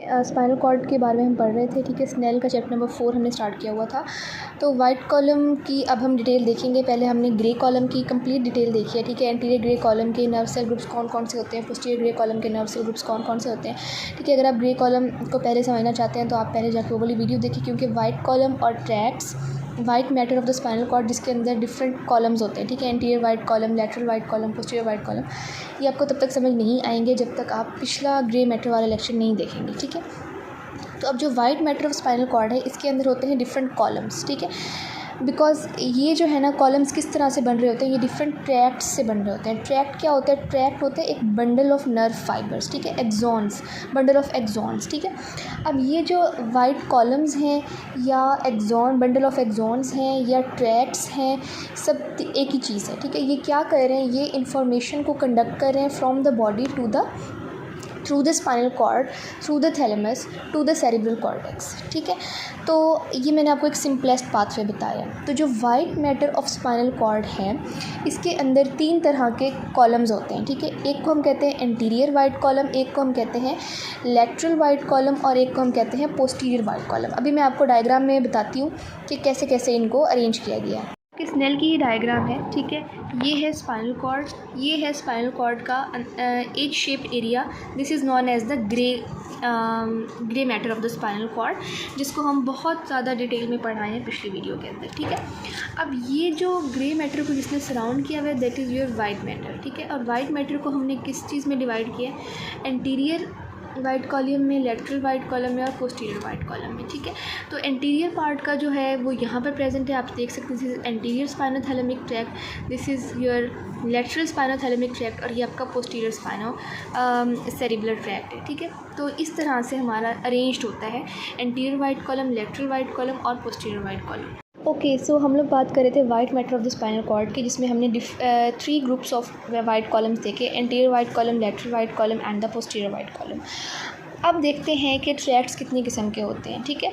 Spinal cord के बारे में हम पढ़ रहे थे, ठीक है। स्नेल का चैप्टर नंबर 4 हमने स्टार्ट किया हुआ था। तो वाइट कॉलम की अब हम डिटेल देखेंगे। पहले हमने ग्रे कॉलम की कंप्लीट डिटेल देखी है, ठीक है। एंटीरियर ग्रे कॉलम के नर्व सेल ग्रुप्स कौन कौन से होते हैं, पोस्टीरियर ग्रे कॉलम के नर्व सेल ग्रुप्स कौन कौन से होते हैं, ठीक है। अगर आप ग्रे कॉलम को पहले समझना चाहते हैं तो आप पहले जाकर वो वाली वीडियो देखिए, क्योंकि वाइट कॉलम और tracts white matter of the spinal cord, जिसके अंदर डिफरेंट कॉलम्स होते हैं, ठीक है। Anterior white column, lateral white column, posterior white column, ये आपको तब तक समझ नहीं आएंगे जब तक आप पिछला ग्रे मैटर वाला लेक्चर नहीं देखेंगे, ठीक है। तो अब जो white matter of spinal cord है, इसके अंदर होते हैं डिफरेंट कॉलम्स, ठीक है। बिकॉज ये जो है ना कॉलम्स किस तरह से बन रहे होते हैं, ये डिफरेंट ट्रैक्ट्स से बन रहे होते हैं। ट्रैक्ट क्या होता है? ट्रैक्ट होते हैं एक बंडल ऑफ नर्व फाइबर्स, ठीक है। एक्सॉन्स, बंडल ऑफ एक्सॉन्स, ठीक है। अब ये जो वाइट कॉलम्स हैं या एक्सॉन, बंडल ऑफ एक्सॉन्स हैं या ट्रैक्ट्स हैं, सब एक ही चीज़ है, ठीक है। ये क्या कर रहे हैं? ये इंफॉर्मेशन को कंडक्ट कर रहे हैं from the body to the through the spinal cord, through the thalamus to the cerebral cortex, ठीक है। तो ये मैंने आपको एक सिंपलेस्ट पाथवे बताया। तो जो white matter of spinal cord है, इसके अंदर 3 तरह के कॉलम्स होते हैं, ठीक है। एक को हम कहते हैं एंटीरियर वाइट कॉलम, एक को हम कहते हैं लैटरल वाइट कॉलम और एक को हम कहते हैं पोस्टीरियर वाइट कॉलम। अभी मैं आपको डायग्राम में बताती हूँ कि कैसे कैसे इनको अरेंज किया गया है। कि स्नेल की ये डायग्राम है, ठीक है। ये है स्पाइनल कॉर्ड, ये है स्पाइनल कॉर्ड का H shaped area. This is known as the grey matter of the spinal cord, जिसको हम बहुत ज़्यादा डिटेल में पढ़ाए हैं पिछली वीडियो के अंदर, ठीक है। अब ये जो ग्रे मैटर को जिसने सराउंड किया हुआ है, that is your white matter, ठीक है। और वाइट मैटर को हमने किस चीज़ में डिवाइड किया है? एंटीरियर वाइट कॉलम में, लेटरल वाइट कॉलम में और पोस्टीरियर वाइट कॉलम में, ठीक है। तो एंटीरियर पार्ट का जो है वो यहाँ पर प्रेजेंट है, आप देख सकते हैं। This is anterior spinothalamic tract, this is your lateral spinothalamic tract और ये आपका पोस्टीरियर स्पाइनो सेरिब्रल ट्रैक्ट है, ठीक है। तो इस तरह से हमारा अरेंज्ड होता है anterior white column, lateral white column और posterior white column. Okay, so हम लोग बात कर रहे थे white matter of the spinal cord की, जिसमें हमने 3 ग्रुप्स ऑफ वाइट कॉलम्स देखे, anterior white column, lateral white column and the posterior white column. अब देखते हैं कि ट्रैक्ट्स कितनी किस्म के होते हैं, ठीक है।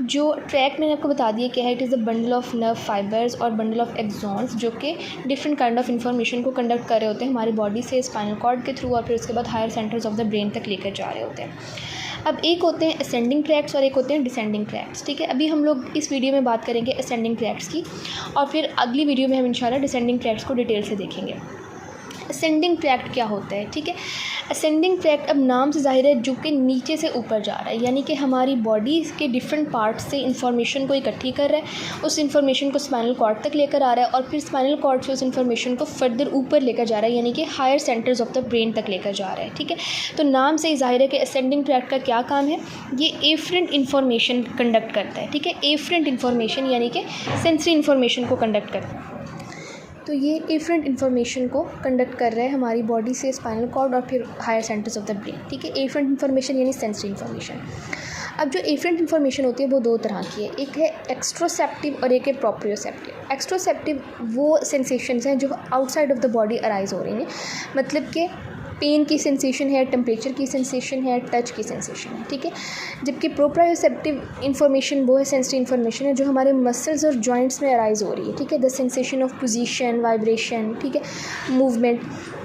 जो ट्रैक्ट मैंने आपको बता दिया क्या है, it is the bundle of nerve fibres और बंडल ऑफ एक्सॉन्स, जो कि डिफरेंट काइंड ऑफ इन्फॉर्मेशन को कंडक्ट कर रहे होते हैं हमारी बॉडी से स्पाइनल कॉर्ड के थ्रू और फिर उसके बाद higher centres of the brain तक लेकर जा रहे होते हैं। अब एक होते हैं असेंडिंग ट्रैक्ट्स और एक होते हैं डिसेंडिंग ट्रैक्ट्स, ठीक है। अभी हम लोग इस वीडियो में बात करेंगे असेंडिंग ट्रैक्ट्स की और फिर अगली वीडियो में हम इंशाल्लाह डिसेंडिंग ट्रैक्ट्स को डिटेल से देखेंगे। असेंडिंग ट्रैक्ट क्या होता है, ठीक है। असेंडिंग ट्रैक्ट अब नाम से ज़ाहिर है जो कि नीचे से ऊपर जा रहा है, यानी कि हमारी बॉडी के डिफरेंट पार्ट्स से इन्फॉर्मेशन को इकट्ठी कर रहा है, उस इन्फॉर्मेशन को स्पाइनल कॉर्ड तक लेकर आ रहा है और फिर स्पाइनल कॉर्ड से उस इन्फॉर्मेशन को फर्दर ऊपर लेकर जा रहा है, यानी कि higher centres of the brain तक लेकर जा रहा है, ठीक है। तो नाम से ही ज़ाहिर है कि असेंडिंग ट्रैक्ट का क्या काम है, ये एफरेंट इन्फॉर्मेशन कंडक्ट करता है, ठीक है। एफरेंट इन्फॉर्मेशन यानी कि सेंसरी इन्फॉर्मेशन को कंडक्ट करता है। तो ये एफरेंट इन्फॉर्मेशन को कंडक्ट कर रहा है हमारी बॉडी से स्पाइनल कॉर्ड और फिर higher centres of the brain, ठीक है। एफरेंट इन्फॉर्मेशन यानी सेंसरी इन्फॉर्मेशन। अब जो एफरेंट इन्फॉर्मेशन होती है वो 2 तरह की है, एक है एक्सट्रोसेप्टिव और एक है प्रोप्रियोसेप्टिव। एक्सट्रोसेप्टिव वो सेंसेशंस हैं जो outside of the body arise हो रही हैं, मतलब कि पेन की सेंसेशन है, टेम्परेचर की सेंसेशन है, टच की सेंसेशन है, ठीक है। जबकि प्रोप्रायोसेप्टिव इन्फॉर्मेशन वो है, सेंसरी इन्फॉर्मेशन है जो हमारे मसल्स और जॉइंट्स में अराइज हो रही है, ठीक है। The sensation of position, vibration, ठीक है, मूवमेंट,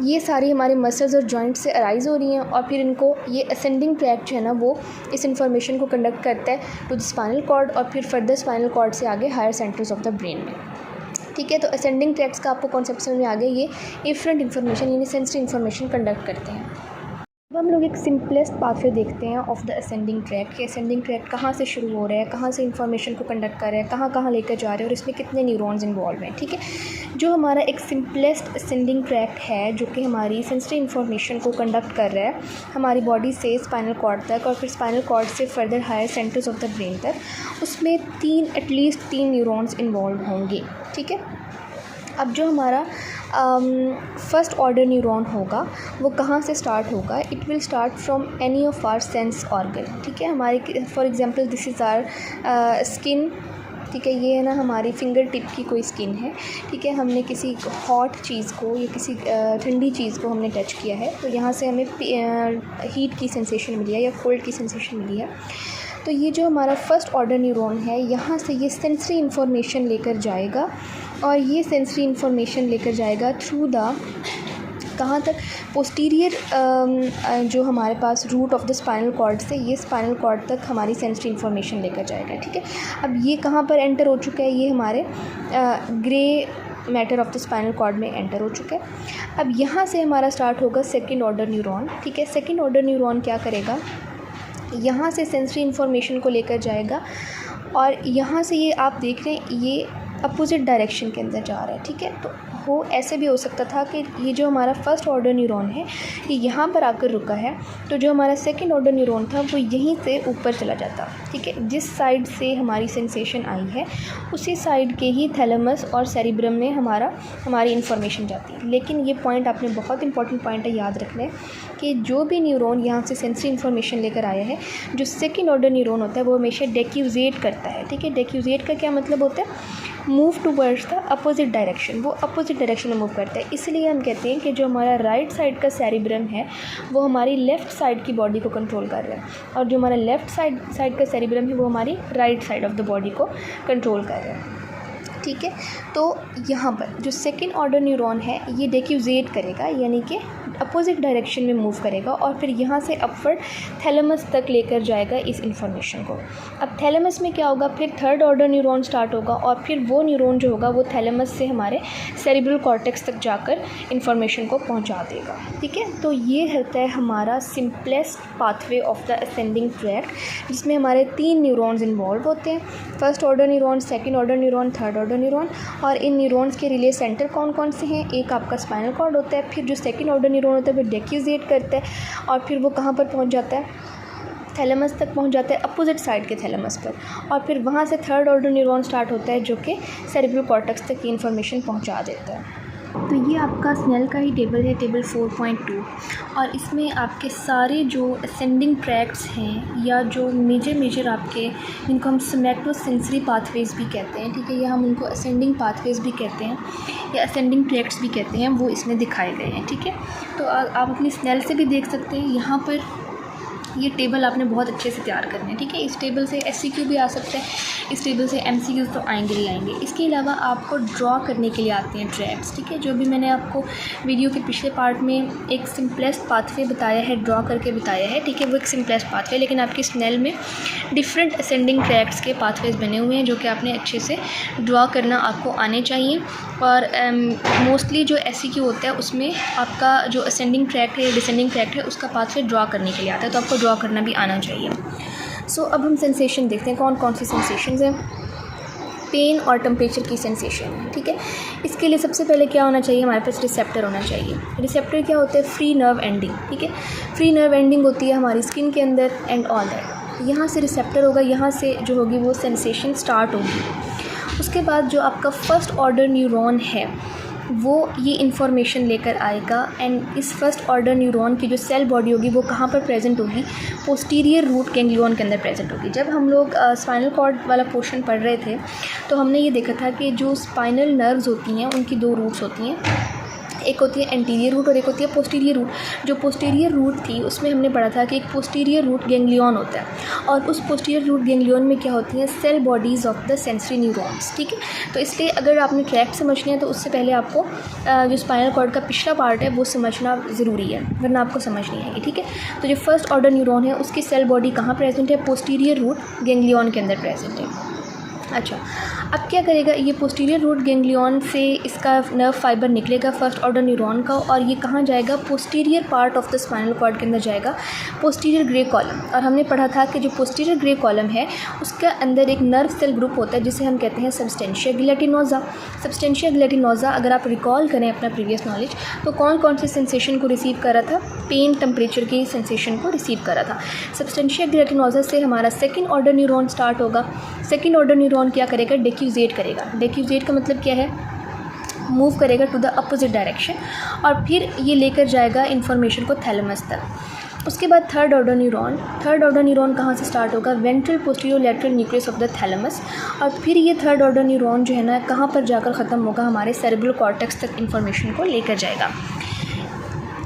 ये सारी हमारे मसल्स और जॉइंट्स से अराइज हो रही हैं और फिर इनको ये असेंडिंग ट्रैक्ट जो है ना वो इस इन्फॉर्मेशन को कंडक्ट करता है टू द स्पाइनल कॉर्ड और फिर फर्दर स्पाइनल कॉर्ड से आगे higher centres of the brain में, ठीक है। तो असेंडिंग ट्रैक्ट्स का आपको कॉन्सेप्ट समझ में आ गया, ये एफरेंट इन्फॉर्मेशन यानी सेंसरी इन्फॉर्मेशन कंडक्ट करते हैं। अब हम लोग एक सिंपलेस्ट पाथवे देखते हैं ऑफ द असेंडिंग ट्रैक कि असेंडिंग ट्रैक कहाँ से शुरू हो रहा है, कहाँ से इन्फॉर्मेशन को कंडक्ट कर रहा है, कहाँ कहाँ लेकर जा रहे हैं और इसमें कितने न्यूरॉन्स इन्वॉल्व हैं, ठीक है। जो हमारा एक सिंपलेस्ट असेंडिंग ट्रैक है जो कि हमारी सेंसरी इन्फॉर्मेशन को कंडक्ट कर रहा है हमारी बॉडी से स्पाइनल कॉर्ड तक और फिर स्पाइनल कॉर्ड से further higher centres of the brain तक, उसमें एटलीस्ट 3 न्यूरॉन्स इन्वॉल्व होंगे, ठीक है। अब जो हमारा फर्स्ट ऑर्डर न्यूरॉन होगा वो कहाँ से स्टार्ट होगा, it will start from any of our sense organ, ठीक है। हमारे for example this is our skin, ठीक है। ये है ना हमारी फिंगर टिप की कोई स्किन है, ठीक है। हमने किसी हॉट चीज़ को या किसी ठंडी चीज़ को हमने टच किया है तो यहाँ से हमें हीट की सेंसेशन मिली है या कोल्ड की सेंसेशन मिली है। तो ये जो हमारा फर्स्ट ऑर्डर न्यूरॉन है यहाँ से ये सेंसरी इन्फॉर्मेशन लेकर जाएगा और ये सेंसरी इन्फॉर्मेशन लेकर जाएगा थ्रू द कहाँ तक, पोस्टीरियर जो हमारे पास root of the spinal cord से ये स्पाइनल कॉर्ड तक हमारी सेंसरी इन्फॉर्मेशन लेकर जाएगा, ठीक है। अब ये कहाँ पर एंटर हो चुका है, ये हमारे grey matter of the spinal cord में एंटर हो चुका है। अब यहाँ से हमारा स्टार्ट होगा सेकंड ऑर्डर न्यूरॉन, ठीक है। सेकंड ऑर्डर न्यूरॉन क्या करेगा, यहाँ से सेंसरी इन्फॉर्मेशन को लेकर जाएगा और यहाँ से ये आप देख रहे हैं ये अपोजिट डायरेक्शन के अंदर जा रहा है, ठीक है। तो हो ऐसे भी हो सकता था कि ये जो हमारा फर्स्ट ऑर्डर न्यूरॉन है ये यहाँ पर आकर रुका है, तो जो हमारा सेकंड ऑर्डर न्यूरॉन था वो यहीं से ऊपर चला जाता, ठीक है। जिस साइड से हमारी सेंसेशन आई है उसी साइड के ही थैलेमस और सेरिब्रम में हमारी इन्फॉर्मेशन जाती है। लेकिन ये पॉइंट आपने बहुत इंपॉर्टेंट पॉइंट है याद रखना है कि जो भी न्यूरॉन यहाँ से सेंसरी इन्फॉर्मेशन लेकर आया है, जो सेकेंड ऑर्डर न्यूरॉन होता है वो हमेशा डेक्यूजेट करता है, ठीक है। डेक्यूजेट का क्या मतलब होता है, move towards the opposite direction, वो अपोजिट डायरेक्शन में मूव करता है। इसलिए हम कहते हैं कि जो हमारा राइट साइड का सेरिब्रम है वो हमारी लेफ़्ट साइड की बॉडी को कंट्रोल कर रहा है और जो हमारा लेफ़्ट साइड का सेरिब्रम है वो हमारी right side of the body को कंट्रोल कर रहा है, ठीक है। तो यहाँ पर जो सेकेंड ऑर्डर न्यूरॉन है ये डेक्यूजेट करेगा, यानी कि अपोजिट डायरेक्शन में मूव करेगा और फिर यहाँ से अपवर्ड थैलेमस तक लेकर जाएगा इस इंफॉर्मेशन को। अब थैलेमस में क्या होगा, फिर थर्ड ऑर्डर न्यूरॉन स्टार्ट होगा और फिर वो न्यूरॉन जो होगा वो थैलेमस से हमारे सेरिब्रल कॉर्टेक्स तक जाकर इन्फॉर्मेशन को पहुँचा देगा, ठीक है। तो ये होता है हमारा simplest pathway of the ascending tract, जिसमें हमारे 3 न्यूरॉन्स इन्वॉल्व होते हैं, first order neuron, second order neuron, third order neuron. और इन न्यूरॉन्स के रिले सेंटर कौन कौन से हैं, एक आपका स्पाइनल कॉर्ड होता है, फिर जो सेकेंड ऑर्डर न्यूरॉन होता है वो डेक्यूजेट करता है और फिर वो कहाँ पर पहुँच जाता है, थैलेमस तक पहुंच जाता है, अपोजिट साइड के थैलेमस पर। और फिर वहाँ से थर्ड ऑर्डर न्यूरॉन स्टार्ट होता है जो कि सेरिब्रल कॉर्टेक्स तक की इन्फॉर्मेशन पहुंचा देता है। तो ये आपका स्नेल का ही टेबल है, टेबल 4.2, और इसमें आपके सारे जो असेंडिंग ट्रैक्ट्स हैं या जो मेजर आपके, जिनको हम सोमैटो सेंसरी पाथवेज़ भी कहते हैं, ठीक है, या हम उनको असेंडिंग पाथवेज़ भी कहते हैं या असेंडिंग ट्रैक्ट्स भी कहते हैं, वो इसमें दिखाए गए हैं, ठीक है। तो आप अपनी स्नेल से भी देख सकते हैं, यहाँ पर ये टेबल आपने बहुत अच्छे से तैयार करने हैं, ठीक है। इस टेबल से SCQ भी आ सकते हैं, इस टेबल से MCQs तो आएंगे ही आएंगे। इसके अलावा आपको ड्रॉ करने के लिए आते हैं ट्रैक्ट्स, ठीक है। जो भी मैंने आपको वीडियो के पिछले पार्ट में एक सिंपलेस्ट पाथवे बताया है, ड्रॉ करके बताया है, ठीक है, वो एक सिंपलेस्ट पाथवे, लेकिन आपकी स्नेल में डिफरेंट असेंडिंग ट्रैक्ट्स के पाथवेज बने हुए हैं जो कि आपने अच्छे से ड्रॉ करना आपको आने चाहिए। और मोस्टली जो SCQ होता है उसमें आपका जो असेंडिंग ट्रैक्ट है या डिसेंडिंग ट्रैक्ट है उसका पाथवे ड्रॉ करने के लिए आता है, तो आपको ड्रॉ करना भी आना चाहिए। सो अब हम सेंसेशन देखते हैं, कौन कौन सी सेंसेशंस हैं। पेन और टेम्परेचर की सेंसेशन, ठीक है। इसके लिए सबसे पहले क्या होना चाहिए, हमारे पास रिसेप्टर होना चाहिए। रिसेप्टर क्या होता है, फ्री नर्व एंडिंग, ठीक है। फ्री नर्व एंडिंग होती है हमारी स्किन के अंदर एंड ऑल दैट। यहाँ से रिसेप्टर होगा, यहाँ से जो होगी वो सेंसेशन स्टार्ट होगी। उसके बाद जो आपका फर्स्ट ऑर्डर न्यूरॉन है वो ये इन्फॉर्मेशन लेकर आएगा एंड इस फर्स्ट ऑर्डर न्यूरॉन की जो सेल बॉडी होगी वो कहाँ पर प्रेजेंट होगी, पोस्टीरियर रूट गैंग्लियन के अंदर प्रेजेंट होगी। जब हम लोग स्पाइनल कॉर्ड वाला पोर्शन पढ़ रहे थे तो हमने ये देखा था कि जो स्पाइनल नर्व्स होती हैं उनकी 2 रूट्स होती हैं, एक होती है एंटीरियर रूट और एक होती है पोस्टीरियर रूट। जो पोस्टीरियर रूट थी उसमें हमने पढ़ा था कि एक पोस्टीरियर रूट गैंग्लियन होता है और उस पोस्टीरियर रूट गैंग्लियन में क्या होती हैं, cell bodies of the sensory neurons, ठीक है। तो इसलिए अगर आपने ट्रैक्ट समझना है तो उससे पहले आपको जो स्पाइनल कॉर्ड का पिछला पार्ट है वो समझना ज़रूरी है, वरना आपको समझ नहीं आएगी, ठीक है। तो जो फर्स्ट ऑर्डर न्यूरॉन है उसकी सेल बॉडी कहाँ प्रेजेंट है, पोस्टीरियर रूट गैंग्लियन के अंदर प्रेजेंट है। अच्छा, अब क्या करेगा, ये पोस्टीरियर रूट गैंग्लियन से इसका नर्व फाइबर निकलेगा फर्स्ट ऑर्डर न्यूरॉन का और ये कहाँ जाएगा, posterior part of the spinal cord के अंदर जाएगा, पोस्टीरियर ग्रे कॉलम। और हमने पढ़ा था कि जो पोस्टीरियर ग्रे कॉलम है उसके अंदर एक नर्व सेल ग्रुप होता है जिसे हम कहते हैं सबस्टेंशिया गिलेटिनोजा। सबस्टेंशिया गिलेटिनोजा अगर आप रिकॉल करें अपना प्रीवियस नॉलेज तो कौन कौन से सेंसेशन को रिसीव कर रहा था, पेन टेम्परेचर की सेंसेशन को रिसीव कर रहा था। सबस्टेंशिया गिलेटिनोजा से हमारा सेकेंड ऑर्डर न्यूरॉन स्टार्ट होगा। सेकेंड ऑर्डर न्यूरॉन क्या करेगा, डेक्यूजेट करेगा। डेक्यूजेट का मतलब क्या है, मूव करेगा टू द अपोजिट डायरेक्शन और फिर ये लेकर जाएगा इन्फॉर्मेशन को थैलेमस तक। उसके बाद थर्ड ऑर्डर न्यूरॉन कहाँ से स्टार्ट होगा, ventral posterior lateral nucleus of the thalamus. और फिर ये थर्ड ऑर्डर न्यूरॉन जो है ना कहाँ पर जाकर ख़त्म होगा, हमारे सेरेब्रल कॉर्टेक्स तक इन्फॉर्मेशन को लेकर जाएगा।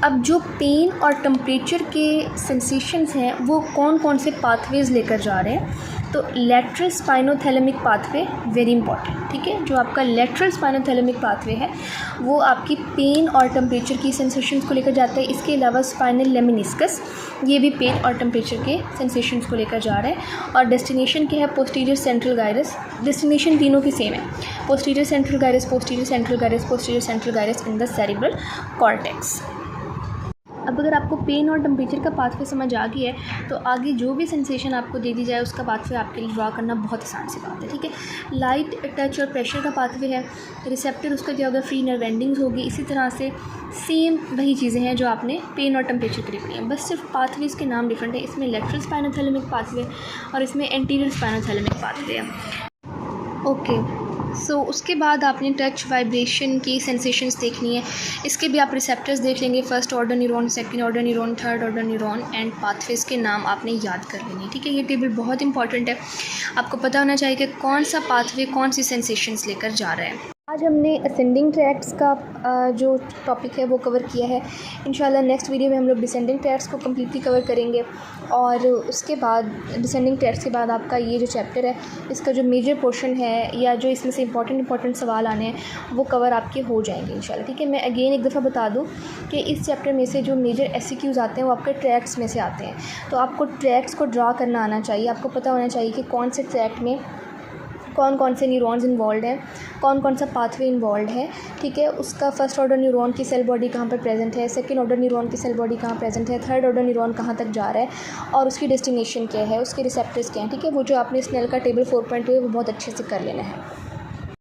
अब जो पेन और टेम्परेचर के सेंसेशंस हैं वो कौन कौन से पाथवेज़ लेकर जा रहे हैं, तो lateral spinothalamic pathway very important, ठीक है। जो आपका लेटरल स्पाइनोथैलेमिक पाथवे है वो आपकी पेन और टेम्परेचर की सेंसेशंस को लेकर जाता है। इसके अलावा स्पाइनल लेमिनिस्कस ये भी पेन और टेम्परेचर के सेंसेशंस को लेकर जा रहा है। और डेस्टिनेशन क्या है, पोस्टीरियर सेंट्रल गायरस। डेस्टिनेशन तीनों की सेम है, posterior central gyrus, posterior central gyrus, posterior central gyrus in the cerebral cortex. अब अगर आपको पेन और टेम्परेचर का पाथवे समझ आ गया है तो आगे जो भी सेंसेशन आपको दे दी जाए उसका पाथवे आपके लिए ड्रा करना बहुत आसान सी बात है, ठीक है। लाइट टच और प्रेशर का पाथवे है, रिसेप्टर उसका क्या होगा, फ्री नर्व एंडिंग्स होगी। इसी तरह से सेम वही चीज़ें हैं जो आपने पेन और टेम्परेचर के लिए पढ़ी हैं, बस सिर्फ पाथवेज के नाम डिफरेंट है। इसमें लेटरल स्पाइनोथैलेमिक पाथवे और इसमें एंटीरियर स्पाइनोथैलेमिक पाथवे है। ओके, सो उसके बाद आपने टच वाइब्रेशन की सेंसेशंस देखनी है। इसके भी आप रिसेप्टर्स देख लेंगे, first order neuron, second order neuron, third order neuron and pathways के नाम आपने याद कर लेने हैं, ठीक है। ये टेबल बहुत इंपॉर्टेंट है, आपको पता होना चाहिए कि कौन सा पाथवे कौन सी सेंसेशंस लेकर जा रहा है। आज हमने असेंडिंग ट्रैक्ट्स का जो टॉपिक है वो कवर किया है। इंशाल्लाह नेक्स्ट वीडियो में हम लोग डिसेंडिंग ट्रैक्ट्स को कम्प्लीटली कवर करेंगे और उसके बाद डिसेंडिंग ट्रैक्ट्स के बाद आपका ये जो चैप्टर है इसका जो मेजर पोर्शन है या जो इसमें से इंपॉर्टेंट सवाल आने हैं वो कवर आपके हो जाएंगे इंशाल्लाह, ठीक है। मैं अगेन एक दफ़ा बता दूँ कि इस चैप्टर में से जो मेजर एससीक्यूज़ आते हैं वो आपके ट्रैक्ट्स में से आते हैं, तो आपको ट्रैक्ट्स को ड्रा करना आना चाहिए। आपको पता होना चाहिए कि कौन से ट्रैक्ट में कौन कौन से न्यूरॉन्स इन्वॉल्व हैं, कौन कौन सा पाथवे इन्वॉल्व है, ठीक है। उसका फर्स्ट ऑर्डर न्यूरॉन की सेल बॉडी कहाँ पर प्रेजेंट है, सेकंड ऑर्डर न्यूरॉन की सेल बॉडी कहाँ प्रेजेंट है, थर्ड ऑर्डर न्यूरॉन कहाँ तक जा रहा है और उसकी डेस्टिनेशन क्या है, उसके रिसेप्टर्स क्या हैं, ठीक है। वो जो आपने स्नेल का टेबल 4.2 है वो बहुत अच्छे से कर लेना है।